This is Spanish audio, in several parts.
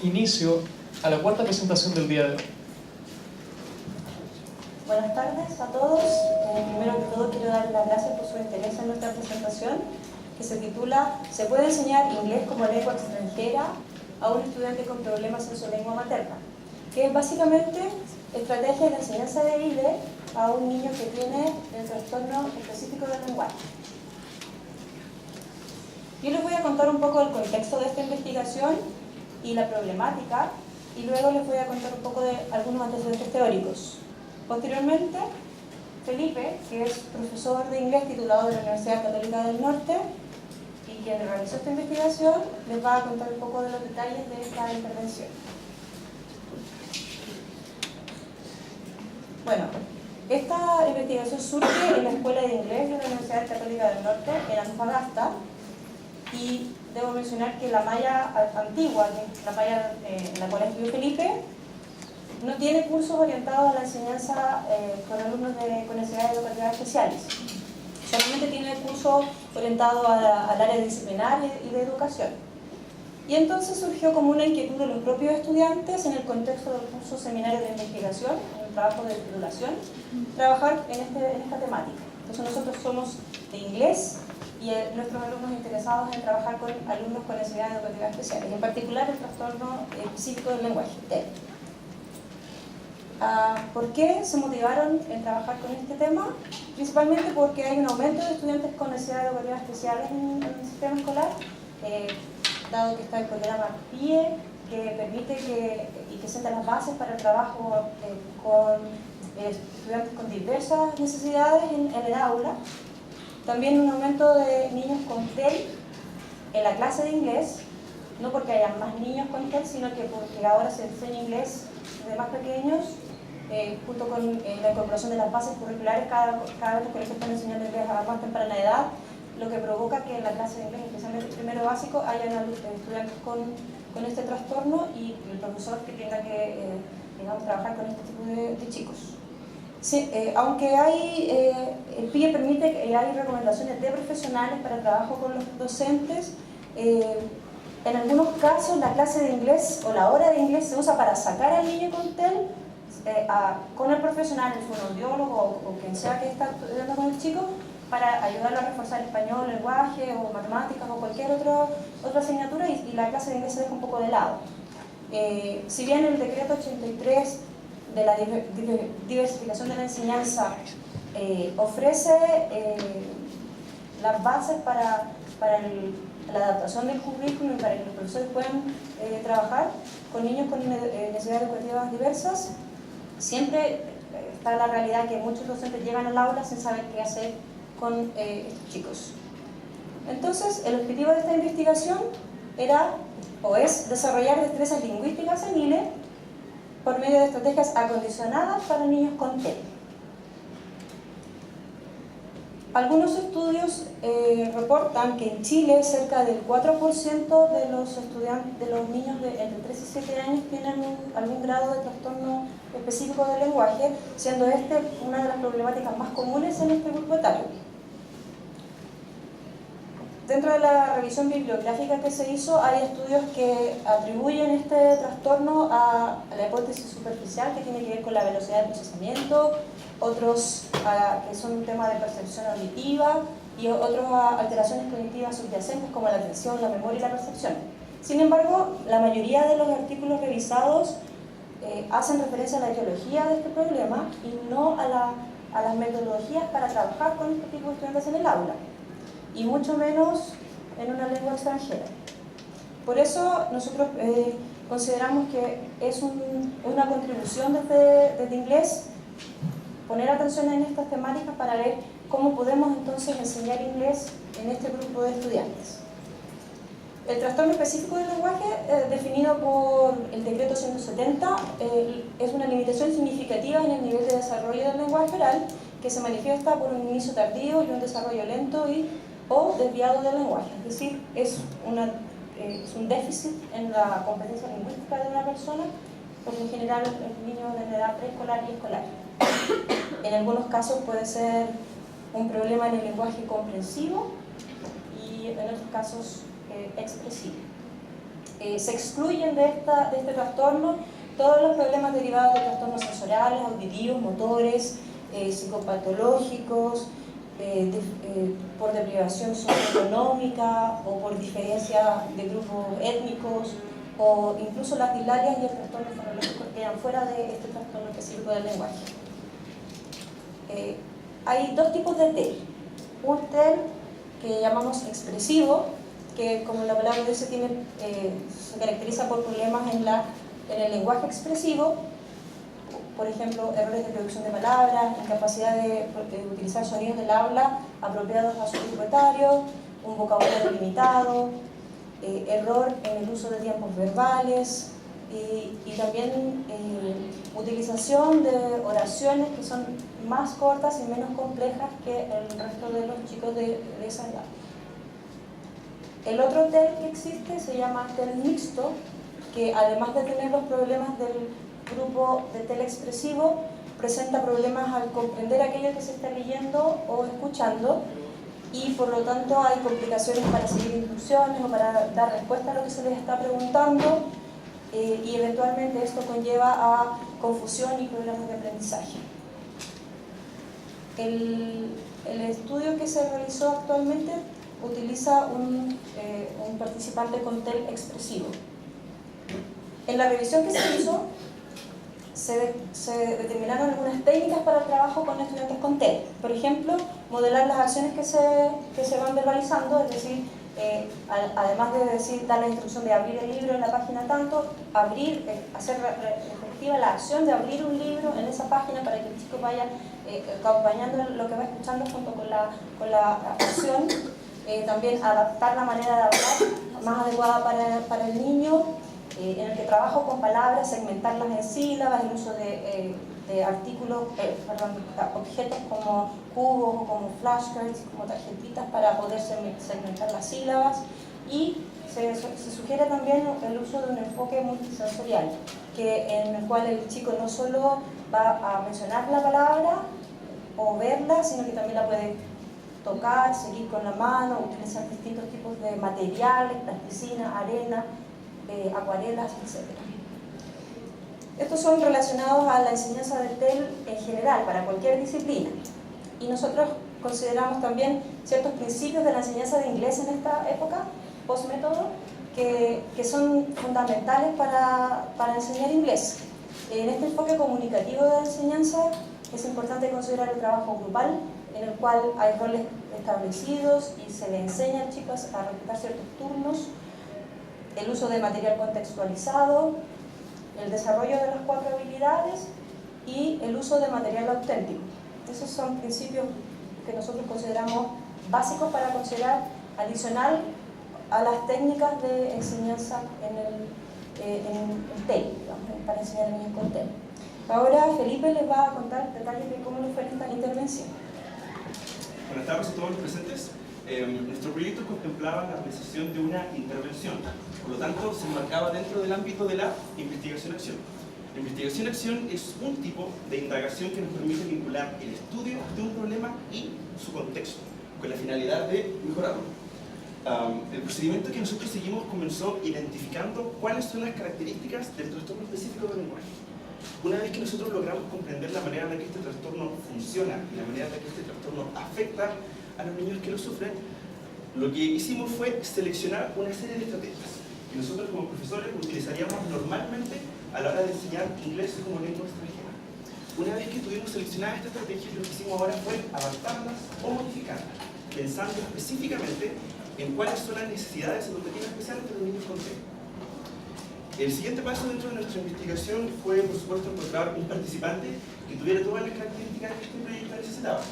inicio a la cuarta presentación del día de hoy. Buenas tardes a todos. Primero que todo quiero dar las gracias por su interés en nuestra presentación, que se titula ¿Se puede enseñar inglés como lengua extranjera a un estudiante con problemas en su lengua materna?, que es básicamente estrategia de enseñanza de ILE a un niño que tiene el trastorno específico del lenguaje. Yo les voy a contar un poco el contexto de esta investigación y la problemática, y luego les voy a contar un poco de algunos antecedentes teóricos. Posteriormente, Felipe, que es profesor de inglés titulado de la Universidad Católica del Norte y quien realizó esta investigación, les va a contar un poco de los detalles de esta intervención. Bueno, esta investigación surge en la Escuela de Inglés de la Universidad Católica del Norte, en Antofagasta, y debo mencionar que la malla antigua, la malla en la cual estudió Felipe, no tiene cursos orientados a la enseñanza con alumnos con necesidades educativas especiales. Solamente tiene cursos orientados al área disciplinaria y de educación. Y entonces surgió como una inquietud de los propios estudiantes en el contexto del curso seminario de investigación, en el trabajo de titulación, trabajar en esta temática. Entonces nosotros somos de inglés y nuestros alumnos interesados en trabajar con alumnos con necesidades educativas especiales, en particular el trastorno específico del lenguaje, TED. ¿Por qué se motivaron en trabajar con este tema? Principalmente porque hay un aumento de estudiantes con necesidades educativas especiales en el sistema escolar, dado que está el programa PIE, que permite que sienta las bases para el trabajo con estudiantes con diversas necesidades en el aula. También un aumento de niños con TEL en la clase de inglés, no porque haya más niños con TEL, sino que porque ahora se enseña inglés desde más pequeños, junto con la incorporación de las bases curriculares. Cada vez los colegios están enseñando inglés a más temprana edad, lo que provoca que en la clase de inglés, especialmente el primero básico, haya estudiantes con este trastorno y el profesor que tenga que trabajar con este tipo de chicos. Sí, aunque el PIE permite que hay recomendaciones de profesionales para el trabajo con los docentes, en algunos casos la clase de inglés o la hora de inglés se usa para sacar al niño con TEL con el profesional, el audiólogo o quien sea que está estudiando con el chico, para ayudarlo a reforzar el español, lenguaje o matemáticas o cualquier otra asignatura, y la clase de inglés se deja un poco de lado. Si bien el decreto 83 de la diversificación de la enseñanza ofrece las bases para la adaptación del currículum y para que los profesores puedan trabajar con niños con necesidades educativas diversas, siempre está la realidad que muchos docentes llegan al aula sin saber qué hacer con estos chicos. Entonces, el objetivo de esta investigación era o es desarrollar destrezas lingüísticas en ILE por medio de estrategias acondicionadas para niños con TEL. Algunos estudios reportan que en Chile cerca del 4% de los niños entre 3 y 7 años tienen algún grado de trastorno específico del lenguaje, siendo este una de las problemáticas más comunes en este grupo etario. Dentro de la revisión bibliográfica que se hizo, hay estudios que atribuyen este trastorno a la hipótesis superficial, que tiene que ver con la velocidad de procesamiento, otros que son un tema de percepción auditiva, y otros a alteraciones cognitivas subyacentes como la atención, la memoria y la percepción. Sin embargo, la mayoría de los artículos revisados hacen referencia a la etiología de este problema y no a las metodologías para trabajar con este tipo de estudiantes en el aula, y mucho menos en una lengua extranjera. Por eso nosotros consideramos que es una contribución desde inglés poner atención en estas temáticas para ver cómo podemos entonces enseñar inglés en este grupo de estudiantes. El trastorno específico del lenguaje, definido por el decreto 170, es una limitación significativa en el nivel de desarrollo del lenguaje oral, que se manifiesta por un inicio tardío y un desarrollo lento o desviado del lenguaje. Es decir, es un déficit en la competencia lingüística de una persona, porque en general el niño de edad preescolar y escolar. En algunos casos puede ser un problema en el lenguaje comprensivo y en otros casos expresivo. se excluyen de este trastorno todos los problemas derivados de trastornos sensoriales, auditivos, motores, psicopatológicos, por deprivación socioeconómica o por diferencia de grupos étnicos, o incluso las dislalias y el trastorno fonológico quedan fuera de este trastorno específico del lenguaje. Hay dos tipos de TEL. Un TEL que llamamos expresivo, que como la palabra dice, se caracteriza por problemas en el lenguaje expresivo, por ejemplo, errores de producción de palabras, incapacidad de utilizar sonidos del habla apropiados a su grupo etario, un vocabulario limitado, error en el uso de tiempos verbales y también utilización de oraciones que son más cortas y menos complejas que el resto de los chicos de esa edad. El otro TEL que existe se llama TEL mixto, que además de tener los problemas del grupo de TEL expresivo, presenta problemas al comprender aquello que se está leyendo o escuchando, y por lo tanto hay complicaciones para seguir instrucciones o para dar respuesta a lo que se les está preguntando, y eventualmente esto conlleva a confusión y problemas de aprendizaje. El estudio que se realizó actualmente utiliza un participante con TEL expresivo. En la revisión que se hizo, se determinaron algunas técnicas para el trabajo con estudiantes con TEL. Por ejemplo, modelar las acciones que se van verbalizando, es decir, además de dar la instrucción de abrir el libro en la página tanto, hacer efectiva la acción de abrir un libro en esa página para que el chico vaya acompañando lo que va escuchando junto con la acción. También adaptar la manera de hablar más adecuada para el niño, en el que trabajo con palabras, segmentarlas en sílabas, el uso de artículos, objetos como cubos o como flashcards, como tarjetitas para poder segmentar las sílabas, y se sugiere también el uso de un enfoque multisensorial, en el cual el chico no solo va a mencionar la palabra o verla, sino que también la puede tocar, seguir con la mano, utilizar distintos tipos de materiales, plasticina, arena, acuarelas, etc. Estos son relacionados a la enseñanza del TEL en general, para cualquier disciplina. Y nosotros consideramos también ciertos principios de la enseñanza de inglés en esta época, post-método, que son fundamentales para enseñar inglés. En este enfoque comunicativo de la enseñanza es importante considerar el trabajo grupal, en el cual hay roles establecidos y se le enseña a chicos a respetar ciertos turnos, el uso de material contextualizado, el desarrollo de las 4 habilidades y el uso de material auténtico. Esos son principios que nosotros consideramos básicos para considerar adicional a las técnicas de enseñanza en el TEL, digamos, para enseñar a niños con TEL. Ahora Felipe les va a contar detalles de cómo les fue esta intervención. Buenas tardes a todos los presentes. Nuestro proyecto contemplaba la realización de una intervención, por lo tanto se enmarcaba dentro del ámbito de la investigación-acción. La investigación-acción es un tipo de indagación que nos permite vincular el estudio de un problema y su contexto, con la finalidad de mejorarlo. El procedimiento que nosotros seguimos comenzó identificando cuáles son las características del trastorno específico del lenguaje. Una vez que nosotros logramos comprender la manera en la que este trastorno funciona y la manera en la que este trastorno afecta a los niños que lo sufren, lo que hicimos fue seleccionar una serie de estrategias que nosotros como profesores utilizaríamos normalmente a la hora de enseñar inglés como lengua extranjera. Una vez que tuvimos seleccionadas estas estrategias, lo que hicimos ahora fue adaptarlas o modificarlas, pensando específicamente en cuáles son las necesidades educativas especiales de los niños con TEL. El siguiente paso dentro de nuestra investigación fue, por supuesto, encontrar un participante que tuviera todas las características que este proyecto necesitaba.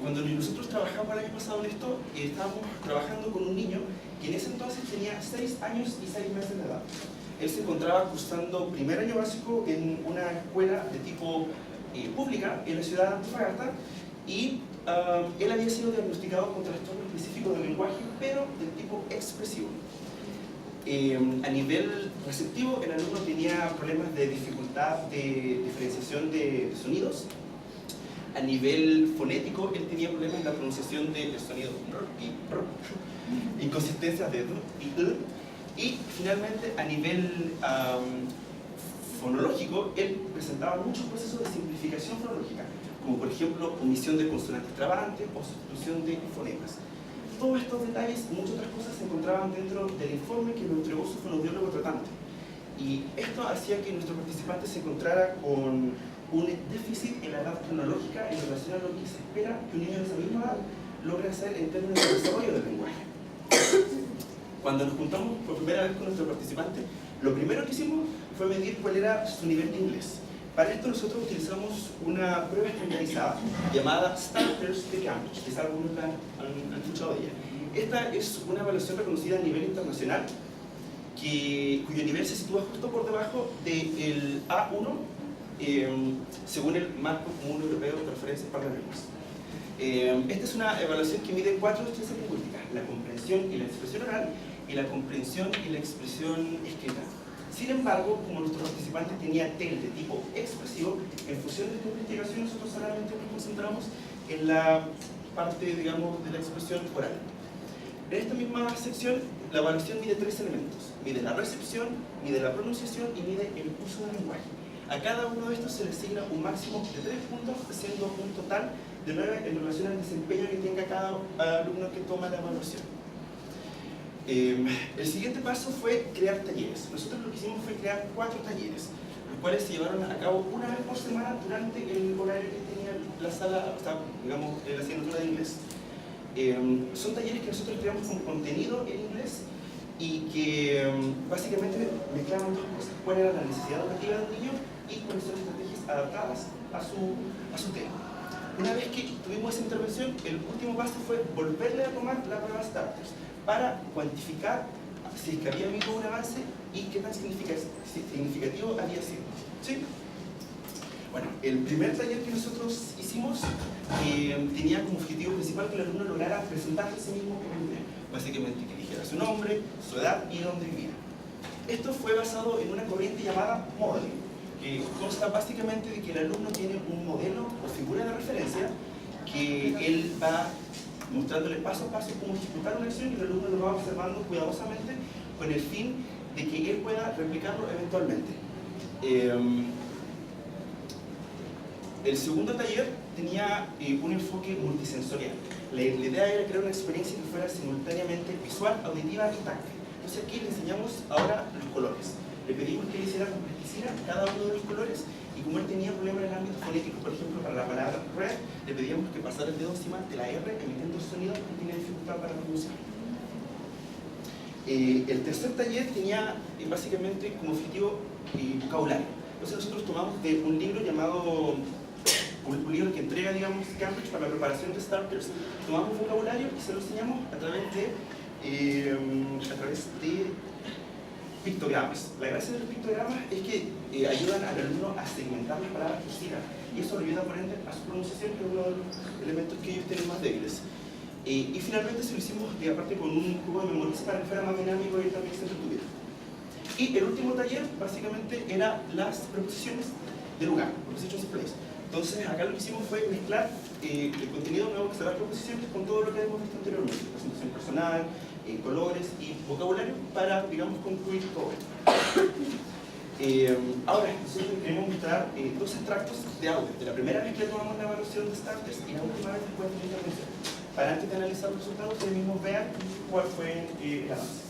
Cuando nosotros trabajamos el año pasado en esto, estábamos trabajando con un niño que en ese entonces tenía 6 años y 6 meses de edad. Él se encontraba cursando primer año básico en una escuela de tipo pública en la ciudad de Antofagasta, y él había sido diagnosticado con trastorno específico del lenguaje, pero del tipo expresivo. A nivel receptivo, el alumno tenía problemas de dificultad de diferenciación de sonidos. A nivel fonético, él tenía problemas en la pronunciación del sonido r y r, inconsistencias de d y l. Y finalmente, a nivel fonológico, él presentaba muchos procesos de simplificación fonológica, como por ejemplo omisión de consonantes trabantes o sustitución de fonemas. Todos estos detalles y muchas otras cosas se encontraban dentro del informe que nos entregó su fonoaudiólogo tratante. Y esto hacía que nuestro participante se encontrara con un déficit en la edad cronológica en relación a lo que se espera que un niño de esa misma edad logre hacer en términos de desarrollo del lenguaje. Cuando nos juntamos por primera vez con nuestro participante, lo primero que hicimos fue medir cuál era su nivel de inglés. Para esto nosotros utilizamos una prueba estandarizada llamada Starters de Cambridge, quizás algunos la han escuchado de ella. Esta es una evaluación reconocida a nivel internacional cuyo nivel se sitúa justo por debajo del A1 según el marco común europeo de referencias para las lenguas. Esta es una evaluación que mide 4 destrezas lingüísticas: la comprensión y la expresión oral y la comprensión y la expresión escrita. Sin embargo, como nuestro participante tenía TEL de tipo expresivo, en función de esta investigación nosotros solamente nos concentramos en la parte, digamos, de la expresión oral. En esta misma sección, la evaluación mide 3 elementos: mide la recepción, mide la pronunciación y mide el uso del lenguaje. A cada uno de estos se le asigna un máximo de 3 puntos, siendo un total de 9 en relación al desempeño que tenga cada alumno que toma la evaluación. El siguiente paso fue crear talleres. Nosotros lo que hicimos fue crear 4 talleres, los cuales se llevaron a cabo una vez por semana durante el horario que tenía la sala, o sea, digamos, la asignatura de inglés. Son talleres que nosotros creamos con contenido en inglés y que básicamente mezclaban dos cosas: cuál era la necesidad educativa del niño y cuáles son las estrategias adaptadas a su tema. Una vez que tuvimos esa intervención, el último paso fue volverle a tomar la prueba Starters para cuantificar si es que había habido un avance y qué tan significativo había sido. ¿Sí? Bueno, el primer taller que nosotros hicimos tenía como objetivo principal que el alumno lograra presentarse a sí mismo como niño. Básicamente que dijera su nombre, su edad y dónde vivía. Esto fue basado en una corriente llamada modeling, que consta básicamente de que el alumno tiene un modelo o figura de referencia que él va mostrándole paso a paso cómo ejecutar una acción y el alumno lo va observando cuidadosamente con el fin de que él pueda replicarlo eventualmente. El segundo taller tenía un enfoque multisensorial. La idea era crear una experiencia que fuera simultáneamente visual, auditiva y táctil. Entonces aquí le enseñamos ahora los colores. Le pedimos que él hiciera con plasticina cada uno de los colores, y como él tenía problemas en el ámbito fonético, por ejemplo para la palabra red, le pedíamos que pasara el dedo encima de la R emitiendo sonido porque tenía dificultad para pronunciar. El tercer taller tenía básicamente como objetivo vocabulario. Entonces nosotros tomamos de un libro llamado, un libro que entrega, digamos, Cambridge para la preparación de Starters. Tomamos vocabulario y se lo enseñamos a través de pictogramas. La gracia de los pictogramas es que ayudan al alumno a segmentar las palabras que usan, y eso le ayuda por ende a su pronunciación, que es uno de los elementos que ellos tienen más débiles. Y finalmente se lo hicimos aparte con un juego de memoria para que fuera más dinámico y también se entretuviera. Y el último taller básicamente era las preposiciones de lugar, prepositions of place. Entonces acá lo que hicimos fue mezclar el contenido nuevo que será preposiciones con todo lo que hemos visto anteriormente: presentación personal, colores y vocabulario, para, digamos, concluir todo esto. Ahora, nosotros queremos mostrar 2 extractos de audio de la primera vez que tomamos la evaluación de Starters y la última vez después de la intervención, para antes de analizar los resultados ustedes mismos vean cuál fue el avance.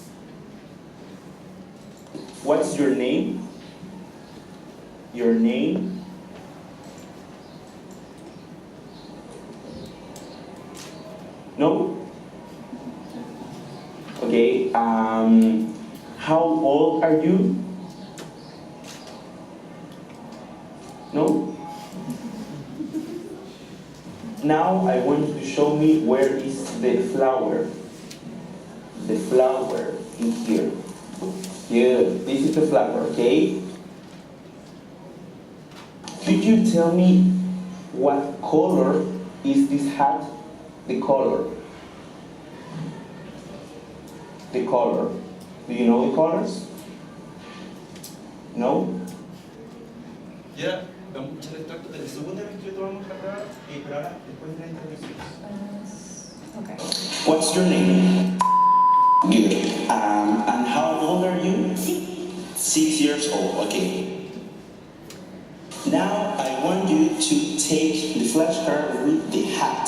What's your name? Your name? No? Okay, how old are you? No? Now I want you to show me where is the flower. The flower in here. Good, this is the flower, okay? Could you tell me what color is this hat? The color. The color. Do you know the colors? No? Ya vamos a escuchar el extracto de la segunda vez que tomamos la prueba, pero ahora después de la intervención. Okay. What's your name? Good. And how old are you? 6 years old, okay. Now I want you to take the flashcard with the hat.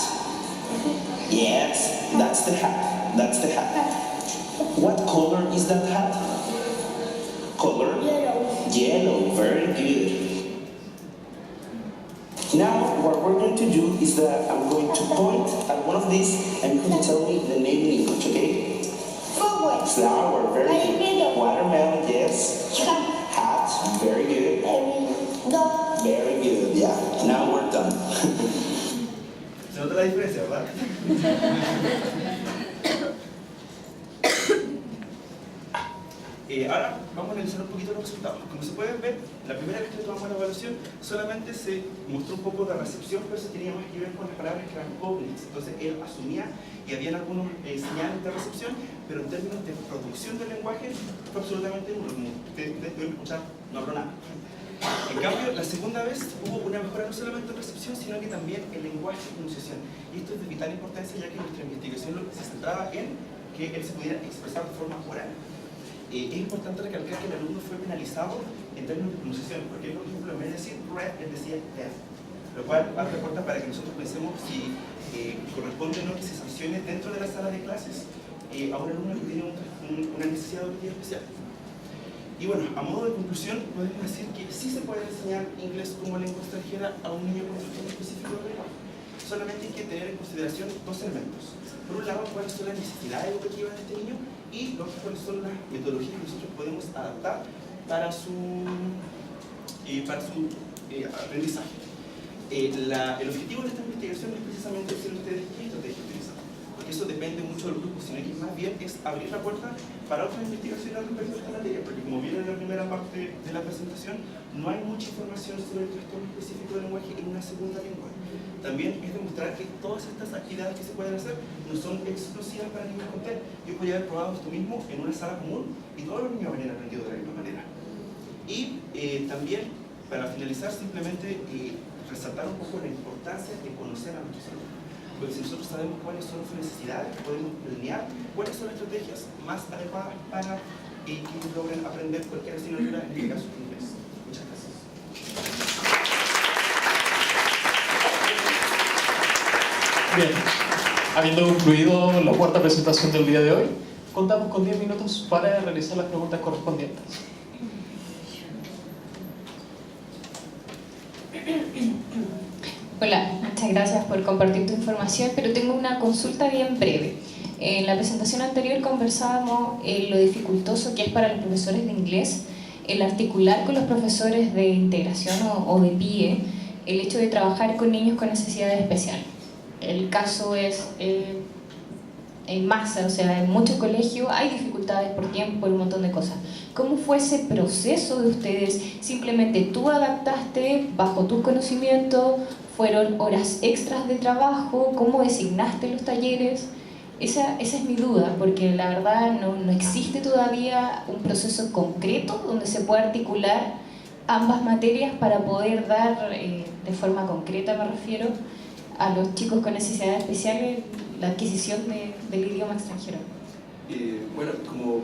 Yes, that's the hat. That's the hat. What color is that hat? Color? Yellow. Yellow, very good. Now what we're going to do is that I'm going to point at one of these and you're going to tell me the name in English, okay? Flower. Flower, very good. Watermelon. Watermelon, yes. Hat, very good. Dog. Very good, yeah. Now we're done. Se nota la diferencia, ¿verdad? Ahora vamos a analizar un poquito los resultados. Como se pueden ver, la primera vez que tomamos la evaluación solamente se mostró un poco de recepción, pero eso tenía más que ver con las palabras que eran cognites. Entonces él asumía y habían algunos señales de recepción, pero en términos de producción del lenguaje fue absolutamente nulo. Como ustedes pueden escuchar, no habló nada. En cambio, la segunda vez hubo una mejora no solamente en recepción, sino que también en lenguaje y pronunciación. Y esto es de vital importancia, ya que nuestra investigación se centraba en que él se pudiera expresar de forma oral. Es importante recalcar que el alumno fue penalizado en términos de pronunciación, porque por ejemplo, en vez de decir red, él decía death, lo cual abre puerta para que nosotros pensemos si corresponde o no que se sancione dentro de la sala de clases a un alumno que tiene una necesidad educativa especial. Y bueno, a modo de conclusión, podemos decir que sí se puede enseñar inglés como lengua extranjera a un niño con un trastorno específico de lenguaje. Solamente hay que tener en consideración dos elementos. Por un lado, cuáles son las necesidades educativas de este niño y los cuáles son las metodologías que nosotros podemos adaptar para su aprendizaje. El objetivo de esta investigación no es precisamente decirle a ustedes qué estrategia utilizar, porque eso depende mucho del grupo, sino que más bien es abrir la puerta para otras investigaciones respecto a esta materia, porque como vieron en la primera parte de la presentación, no hay mucha información sobre el trastorno específico del lenguaje en una segunda lengua. También es demostrar que todas estas actividades que se pueden hacer no son exclusivas para niños con TEA. Yo podría haber probado esto mismo en una sala común y todos los niños habrían aprendido de la misma manera. Y también, para finalizar, simplemente resaltar un poco la importancia de conocer a nuestros alumnos. Porque si nosotros sabemos cuáles son sus necesidades, podemos planear cuáles son las estrategias más adecuadas para que ellos logren aprender cualquier asignatura, en este caso inglés. Muchas gracias. Bien, habiendo concluido la cuarta presentación del día de hoy, contamos con 10 minutos para realizar las preguntas correspondientes. Hola, muchas gracias por compartir tu información, pero tengo una consulta bien breve. En la presentación anterior conversábamos lo dificultoso que es para los profesores de inglés el articular con los profesores de integración o de PIE el hecho de trabajar con niños con necesidades especiales. El caso es en masa, o sea, en muchos colegios hay dificultades por tiempo, por un montón de cosas. ¿Cómo fue ese proceso de ustedes? ¿Simplemente tú adaptaste bajo tus conocimientos? ¿Fueron horas extras de trabajo? ¿Cómo designaste los talleres? Esa es mi duda, porque la verdad no existe todavía un proceso concreto donde se pueda articular ambas materias para poder dar, de forma concreta me refiero, a los chicos con necesidades especiales la adquisición del idioma extranjero. Bueno, como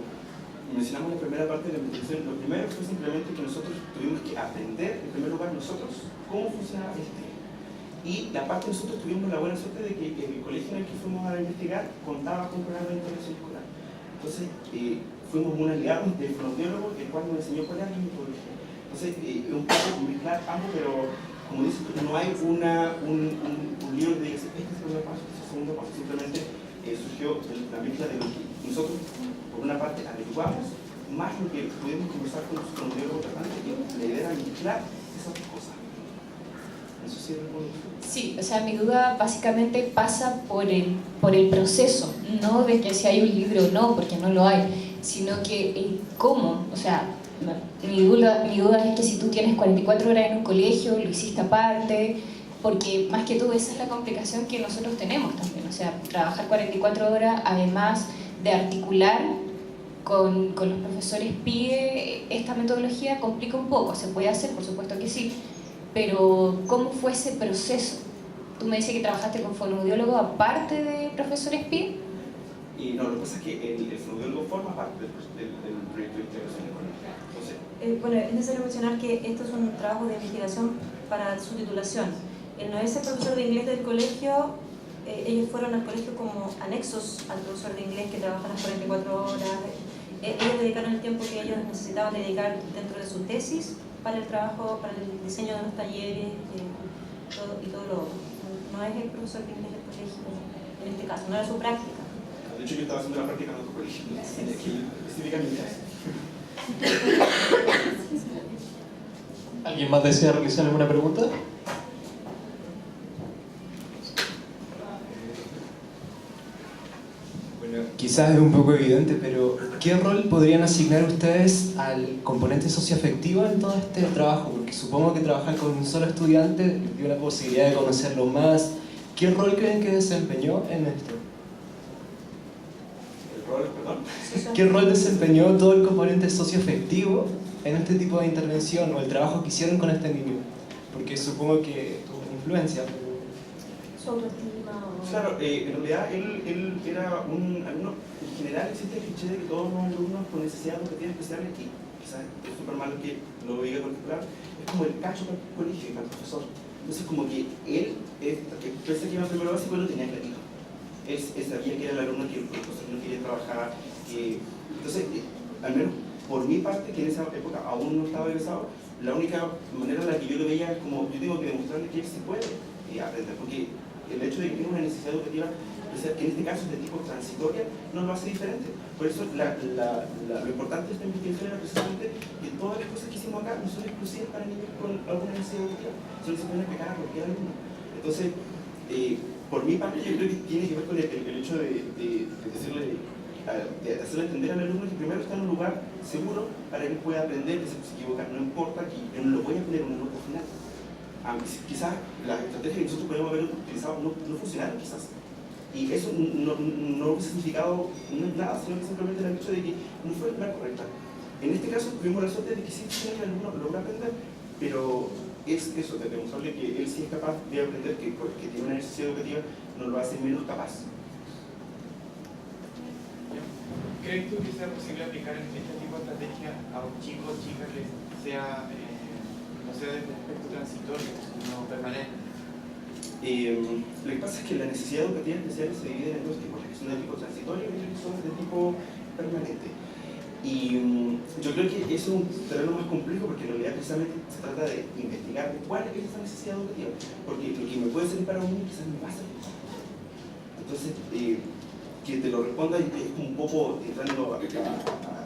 mencionamos en la primera parte de la investigación, lo primero fue simplemente que nosotros tuvimos que aprender, en primer lugar nosotros, cómo funcionaba este. Y la parte nosotros tuvimos la buena suerte de que el colegio en el que fuimos a investigar contaba con un programa de integración escolar. Entonces, fuimos un aliado del fonoaudiólogo, el cual nos enseñó cuál era la metodología. Entonces, un poco mezclar ambos, pero como dices tú, no hay un libro que diga, este es el primer paso, este es el segundo paso. Simplemente surgió la mezcla de lo que nosotros, por una parte, averiguamos, más lo que pudimos conversar con los fonoaudiólogos tratantes, y la idea era mezclar esas dos cosas. ¿Eso sí recuerdo? Sí, o sea, mi duda básicamente pasa por el proceso, no de que si hay un libro o no, porque no lo hay, sino que cómo, o sea, mi duda es que si tú tienes 44 horas en un colegio, lo hiciste aparte, porque más que todo esa es la complicación que nosotros tenemos también, o sea, trabajar 44 horas además de articular con los profesores PIE, esta metodología complica un poco, se puede hacer, por supuesto que sí, pero ¿cómo fue ese proceso? Tú me dices que trabajaste con fonoaudiólogos aparte de profesores PIE. Y no, lo que pasa es que el fraudólogo forma parte del proyecto de integración económica. Entonces, Bueno, es necesario mencionar que esto es un trabajo de investigación para su titulación. No es el profesor de inglés del colegio, ellos fueron al colegio como anexos al profesor de inglés que trabaja las 44 horas. Ellos dedicaron el tiempo que ellos necesitaban dedicar dentro de su tesis para el trabajo, para el diseño de los talleres y todo lo otro. No es el profesor de inglés del colegio en este caso, no era su práctica. de hecho, yo estaba haciendo la práctica en otro colegio, específicamente. ¿Alguien más desea realizar alguna pregunta? Bueno, quizás es un poco evidente, pero ¿qué rol podrían asignar ustedes al componente socioafectivo en todo este trabajo? Porque supongo que trabajar con un solo estudiante les dio la posibilidad de conocerlo más. ¿Qué rol creen que desempeñó en esto? ¿El rol, perdón? ¿Qué rol desempeñó todo el componente socioafectivo en este tipo de intervención o el trabajo que hicieron con este niño? Porque supongo que tuvo influencia. Su autoestima o... Claro, en realidad él era un alumno. En general existe el cliché de que todos los alumnos con necesidades educativas especiales, y quizás es súper malo que lo diga particular, es como el cacho para el colegio y para el profesor. Entonces, como que él, pese a que iba en primero básico, él lo tenía clarito. Él sabía que era el alumno que el profesor no quería trabajar. Entonces, al menos por mi parte, que en esa época aún no estaba egresado, la única manera en la que yo lo veía es como yo tengo que demostrarle que él se puede aprender, porque el hecho de que tenga una necesidad educativa, que en este caso es de tipo transitoria, no lo hace diferente. Por eso lo importante de esta investigación era precisamente que todas las cosas que hicimos acá no son exclusivas para niños con alguna necesidad educativa, sino que se pueden aplicar a cualquier alumno. Entonces, por mi parte, yo creo que tiene que ver con el hecho de decirle, de hacerle entender al alumno que primero está en un lugar seguro para que él pueda aprender, que se equivoca, no importa, que yo no lo voy a poner una nota final. Quizás las estrategias que nosotros podemos haber utilizado no funcionaron, quizás. Y eso no hubiese significado nada, sino que simplemente el hecho de que no fue la correcta. En este caso tuvimos la suerte de que sí el alumno logra aprender, pero es eso, de demostrarle que él sí es capaz de aprender, que porque tiene una necesidad educativa no lo hace menos capaz. ¿Crees tú que sea posible aplicar este tipo de estrategia a un chico o chica que sea, no sea de aspecto transitorio, no permanente? Lo que pasa es que la necesidad educativa especial se divide en dos tipos, las que son de tipo transitorio y las que son de tipo permanente. Y yo creo que es un terreno más complejo porque en realidad precisamente se trata de investigar cuál es esa necesidad educativa, porque lo que me puede servir para un niño quizás no va a servir. Entonces, que te lo responda es un poco entrando a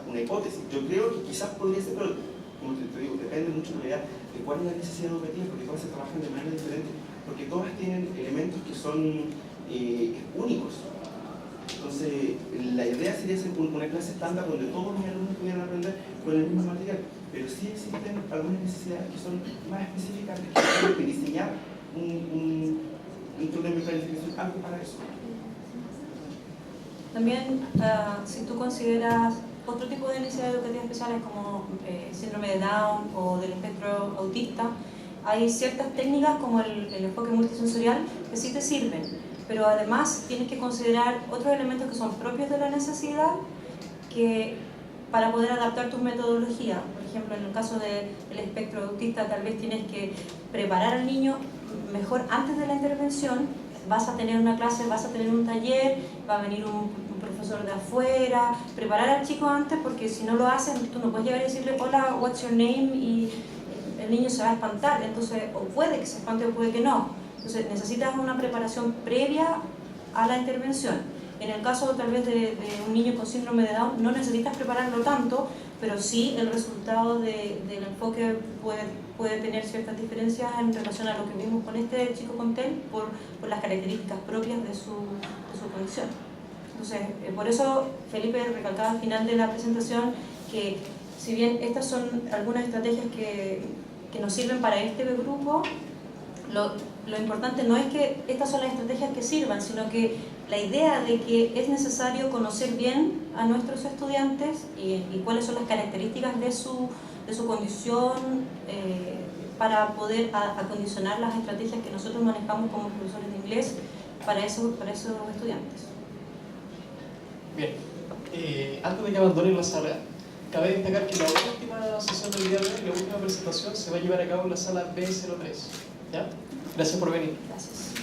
una hipótesis. Yo creo que quizás podría ser, pero como te digo, depende mucho en realidad de cuál es la necesidad educativa, porque todas se trabajan de manera diferente, porque todas tienen elementos que son únicos. Entonces, la idea sería hacer una clase estándar donde todos los alumnos pudieran aprender con el mismo material, pero sí existen algunas necesidades que son más específicas, que tienen que diseñar un programa de planificación, algo para eso. También, si tú consideras otro tipo de necesidades educativas especiales como síndrome de Down o del espectro autista, hay ciertas técnicas como el enfoque multisensorial que sí te sirven, pero además tienes que considerar otros elementos que son propios de la necesidad para poder adaptar tu metodología. Por ejemplo, en el caso del espectro autista, tal vez tienes que preparar al niño mejor antes de la intervención. Vas a tener una clase, vas a tener un taller, va a venir un profesor de afuera, preparar al chico antes, porque si no lo hacen, tú no puedes llegar y decirle hola, what's your name, y el niño se va a espantar. Entonces, o puede que se espante o puede que no. Entonces necesitas una preparación previa a la intervención. En el caso tal vez de un niño con síndrome de Down no necesitas prepararlo tanto, pero sí el resultado del enfoque puede tener ciertas diferencias en relación a lo que vimos con este chico con TEL por las características propias de su condición. Entonces, por eso Felipe recalcaba al final de la presentación que si bien estas son algunas estrategias que nos sirven para este grupo, lo importante no es que estas son las estrategias que sirvan, sino que la idea de que es necesario conocer bien a nuestros estudiantes y cuáles son las características de su condición para poder acondicionar las estrategias que nosotros manejamos como profesores de inglés para esos estudiantes. Bien, antes de que abandonen la sala, cabe destacar que la última sesión del día de hoy, la última presentación, se va a llevar a cabo en la sala B03. ¿Ya? Gracias por venir. Gracias.